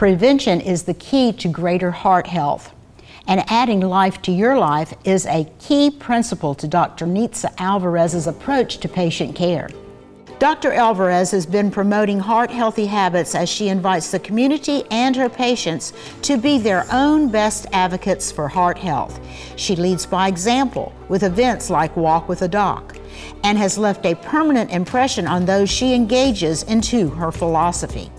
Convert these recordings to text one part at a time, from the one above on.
Prevention is the key to greater heart health, and adding life to your life is a key principle to Dr. Nitza Alvarez's approach to patient care. Dr. Alvarez has been promoting heart-healthy habits as she invites the community and her patients to be their own best advocates for heart health. She leads by example with events like Walk with a Doc, and has left a permanent impression on those she engages into her philosophy.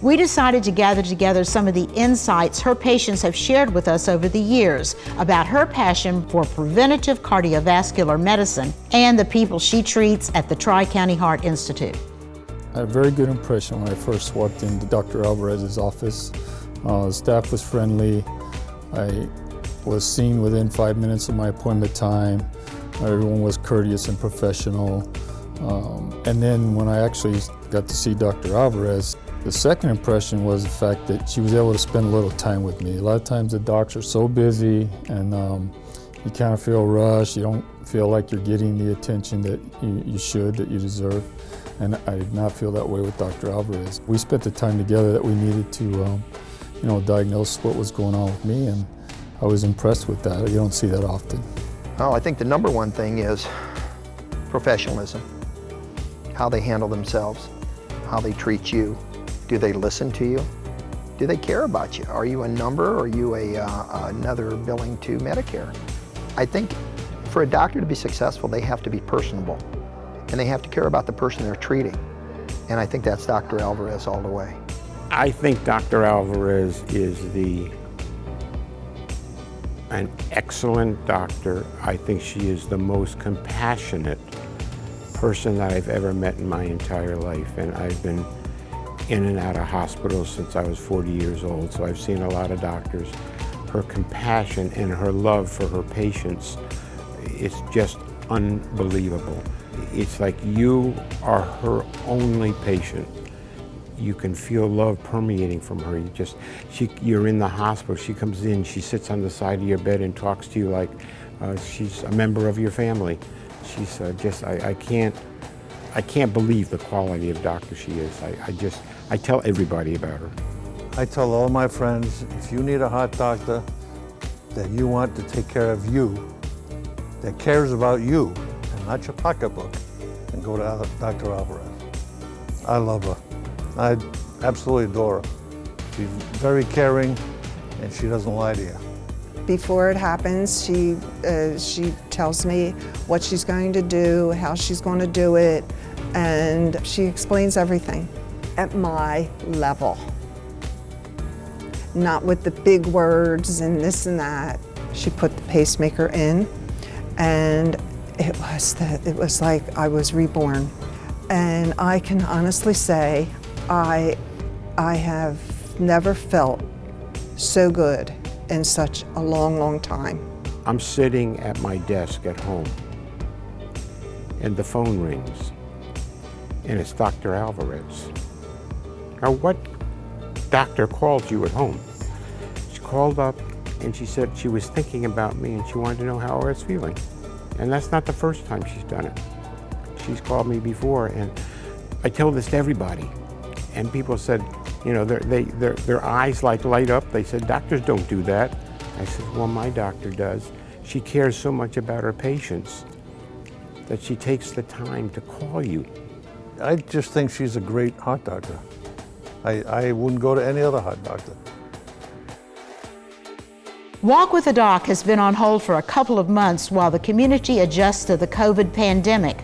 We decided to gather together some of the insights her patients have shared with us over the years about her passion for preventative cardiovascular medicine and the people she treats at the Tri-County Heart Institute. I had a very good impression when I first walked into Dr. Alvarez's office. The staff was friendly. I was seen within 5 minutes of my appointment time. Everyone was courteous and professional. And then when I actually got to see Dr. Alvarez, the second impression was the fact that she was able to spend a little time with me. A lot of times the docs are so busy and you kind of feel rushed. You don't feel like you're getting the attention that you should, that you deserve. And I did not feel that way with Dr. Alvarez. We spent the time together that we needed to diagnose what was going on with me, and I was impressed with that. You don't see that often. Well, I think the number one thing is professionalism, how they handle themselves, how they treat you. Do they listen to you? Do they care about you? Are you a number, or are you another billing to Medicare? I think for a doctor to be successful, they have to be personable, and they have to care about the person they're treating. And I think that's Dr. Alvarez all the way. I think Dr. Alvarez is an excellent doctor. I think she is the most compassionate person that I've ever met in my entire life, and I've been in and out of hospitals since I was 40 years old, so I've seen a lot of doctors. Her compassion and her love for her patients, it's just unbelievable. It's like you are her only patient. You can feel love permeating from her. You're in the hospital, she comes in, she sits on the side of your bed and talks to you like she's a member of your family. She's I can't believe the quality of doctor she is. I tell everybody about her. I tell all my friends, if you need a heart doctor that you want to take care of you, that cares about you and not your pocketbook, then go to Dr. Alvarez. I love her. I absolutely adore her. She's very caring, and she doesn't lie to you. Before it happens, she tells me what she's going to do, how she's going to do it, and she explains everything at my level. Not with the big words and this and that. She put the pacemaker in, and it was like I was reborn. And I can honestly say I have never felt so good in such a long, long time. I'm sitting at my desk at home, and the phone rings, and it's Dr. Alvarez. Now, what doctor calls you at home? She called up and she said she was thinking about me and she wanted to know how I was feeling. And that's not the first time she's done it. She's called me before, and I tell this to everybody. And people said, their eyes light up. They said, doctors don't do that. I said, well, my doctor does. She cares so much about her patients that she takes the time to call you. I just think she's a great heart doctor. I wouldn't go to any other heart doctor. Walk with a Doc has been on hold for a couple of months while the community adjusts to the COVID pandemic.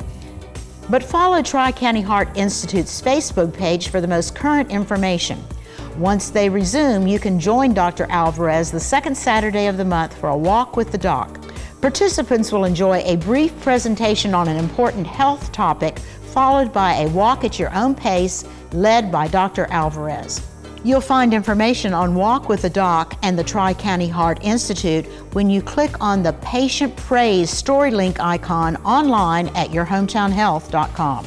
But follow Tri-County Heart Institute's Facebook page for the most current information. Once they resume, you can join Dr. Alvarez the second Saturday of the month for a Walk with the Doc. Participants will enjoy a brief presentation on an important health topic, followed by a walk at your own pace, led by Dr. Alvarez. You'll find information on Walk with the Doc and the Tri-County Heart Institute when you click on the Patient Praise story link icon online at yourhometownhealth.com.